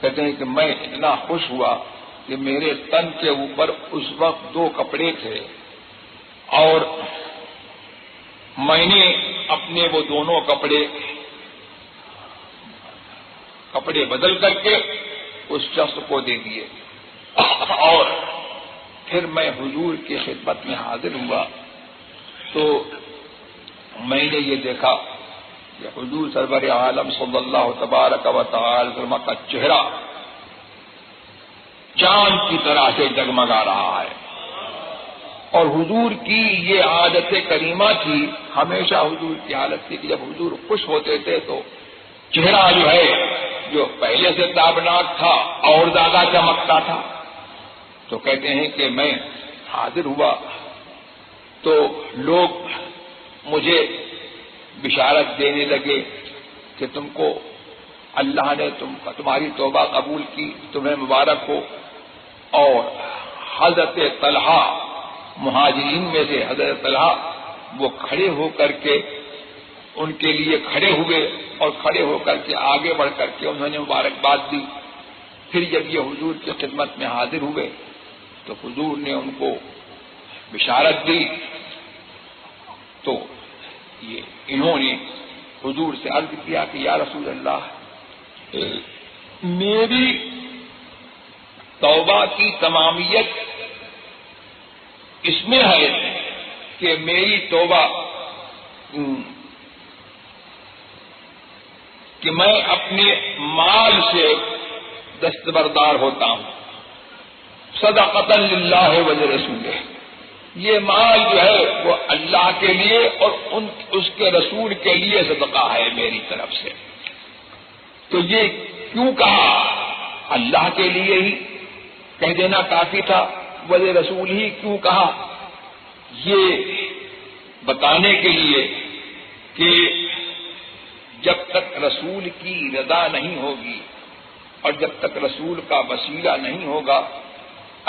کہتے ہیں کہ میں اتنا خوش ہوا کہ میرے تن کے اوپر اس وقت 2 کپڑے تھے، اور میں نے اپنے وہ دونوں کپڑے بدل کر کے اس شخص کو دے دیے، اور پھر میں حضور کی خدمت میں حاضر ہوا تو میں نے یہ دیکھا کہ حضور سرور عالم صلی اللہ تبارک و تعالی وسلم کا چہرہ چاند کی طرح سے جگمگا رہا ہے، اور حضور کی یہ عادت کریمہ تھی، ہمیشہ حضور کی حالت تھی کہ جب حضور خوش ہوتے تھے تو چہرہ جو ہے جو پہلے سے تابناک تھا اور زیادہ چمکتا تھا۔ تو کہتے ہیں کہ میں حاضر ہوا تو لوگ مجھے بشارت دینے لگے کہ تم کو اللہ نے تمہاری توبہ قبول کی، تمہیں مبارک ہو، اور حضرت طلحہ مہاجرین میں سے حضرت طلحہ وہ کھڑے ہو کر کے ان کے لیے کھڑے ہوئے، اور کھڑے ہو کر کے آگے بڑھ کر کے انہوں نے مبارکباد دی۔ پھر جب یہ حضور کی خدمت میں حاضر ہوئے تو حضور نے ان کو بشارت دی، تو انہوں نے حضور سے عرض کیا کہ یا رسول اللہ، میری توبہ کی تمامیت اس میں ہے کہ میری توبہ کہ میں اپنے مال سے دستبردار ہوتا ہوں، صدقۃ للہ ولرسولہ، یہ مال جو ہے وہ اللہ کے لیے اور اس کے رسول کے لیے صدقہ ہے میری طرف سے۔ تو یہ کیوں کہا؟ اللہ کے لیے ہی کہہ دینا کافی تھا، ولی رسول ہی کیوں کہا؟ یہ بتانے کے لیے کہ جب تک رسول کی رضا نہیں ہوگی اور جب تک رسول کا وسیلہ نہیں ہوگا،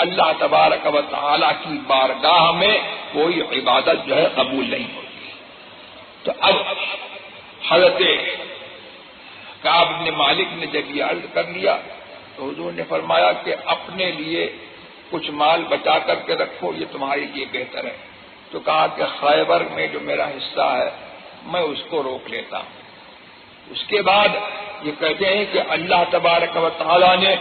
اللہ تبارک و تعالی کی بارگاہ میں کوئی عبادت جو ہے قبول نہیں ہوگی۔ تو اب حضرت کعب بن مالک نے جب یہ عرض کر لیا تو حضور نے فرمایا کہ اپنے لیے کچھ مال بچا کر کے رکھو، یہ تمہارے لیے بہتر ہے۔ تو کہا کہ خیبر میں جو میرا حصہ ہے میں اس کو روک لیتا ہوں۔ اس کے بعد یہ کہتے ہیں کہ اللہ تبارک و تعالی نے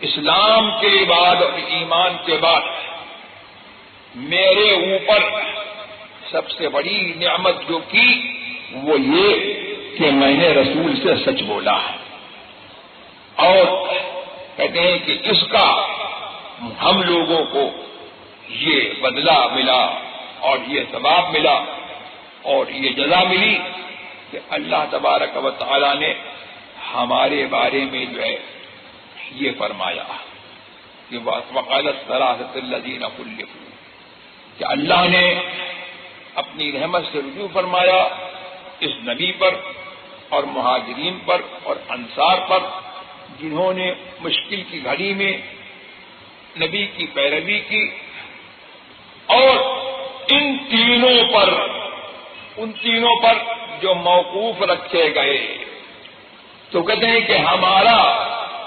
اسلام کے بعد اور ایمان کے بعد میرے اوپر سب سے بڑی نعمت جو کی وہ یہ کہ میں نے رسول سے سچ بولا، اور کہتے ہیں کہ اس کا ہم لوگوں کو یہ بدلہ ملا اور یہ ثواب ملا اور یہ جزا ملی کہ اللہ تبارک و تعالی نے ہمارے بارے میں جو ہے یہ فرمایا کہ وقالت ثلاثۃ الذین خلفوا، کہ اللہ نے اپنی رحمت سے رجوع فرمایا اس نبی پر اور مہاجرین پر اور انصار پر جنہوں نے مشکل کی گھڑی میں نبی کی پیروی کی، اور ان تینوں پر جو موقوف رکھے گئے۔ تو کہتے ہیں کہ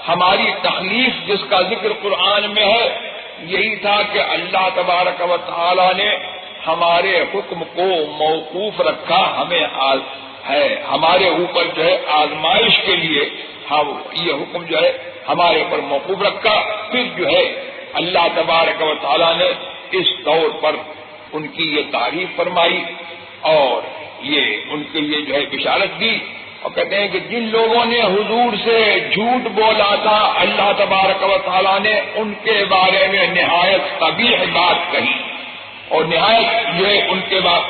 ہماری تخلیف جس کا ذکر قرآن میں ہے یہی تھا کہ اللہ تبارک و تعالی نے ہمارے حکم کو موقوف رکھا، ہمارے اوپر جو ہے آزمائش کے لیے یہ حکم جو ہے ہمارے اوپر موقوف رکھا۔ پھر جو ہے اللہ تبارک و تعالی نے اس طور پر ان کی یہ تعریف فرمائی اور یہ ان کے لیے جو ہے بشارت دی، اور کہتے ہیں کہ جن لوگوں نے حضور سے جھوٹ بولا تھا اللہ تبارک و تعالیٰ نے ان کے بارے میں نہایت قبیح بات کہی، اور نہایت جو ہے ان کے بعد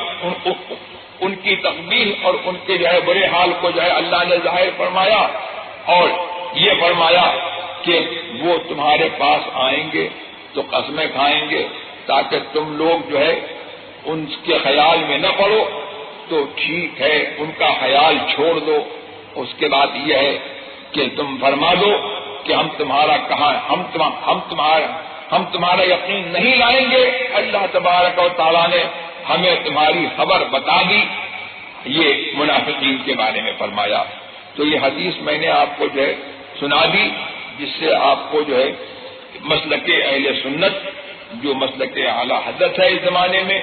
ان کی تقبیح اور ان کے جو ہے برے حال کو جو ہے اللہ نے ظاہر فرمایا، اور یہ فرمایا کہ وہ تمہارے پاس آئیں گے تو قسمیں کھائیں گے تاکہ تم لوگ جو ہے ان کے خیال میں نہ پڑو، تو ٹھیک ہے ان کا خیال چھوڑ دو۔ اس کے بعد یہ ہے کہ تم فرما دو کہ ہم تمہارا کہاں ہم تمہارا یقین نہیں لائیں گے، اللہ تبارک و تعالیٰ نے ہمیں تمہاری خبر بتا دی، یہ منافقین کے بارے میں فرمایا۔ تو یہ حدیث میں نے آپ کو جو ہے سنا دی، جس سے آپ کو جو ہے مسلک اہل سنت جو مسلک اعلی حضرت ہے اس زمانے میں،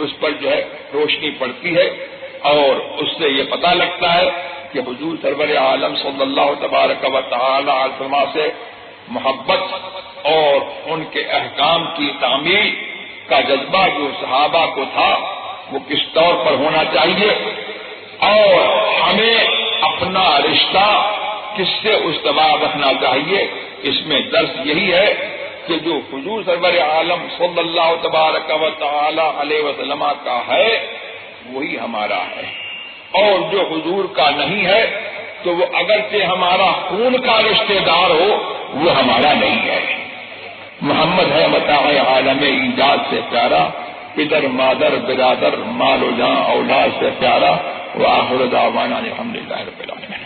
اس پر جو ہے روشنی پڑتی ہے، اور اس سے یہ پتہ لگتا ہے کہ حضور سرور عالم صلی اللہ تبارک و تعالی علیہ وسلم سے محبت اور ان کے احکام کی تعمیل کا جذبہ جو صحابہ کو تھا وہ کس طور پر ہونا چاہیے، اور ہمیں اپنا رشتہ کس سے استوار رکھنا چاہیے۔ اس میں درس یہی ہے کہ جو حضور سرور عالم صلی اللہ تبارک و تعالی علیہ وسلم کا ہے وہی ہمارا ہے، اور جو حضور کا نہیں ہے تو وہ اگرچہ ہمارا خون کا رشتہ دار ہو وہ ہمارا نہیں ہے۔ محمد ہے متاع عالم ایجاد سے پیارا، پدر مادر برادر مال و جاں اولاد سے پیارا، وآخر دعوانا الحمدللہ رب العالمین۔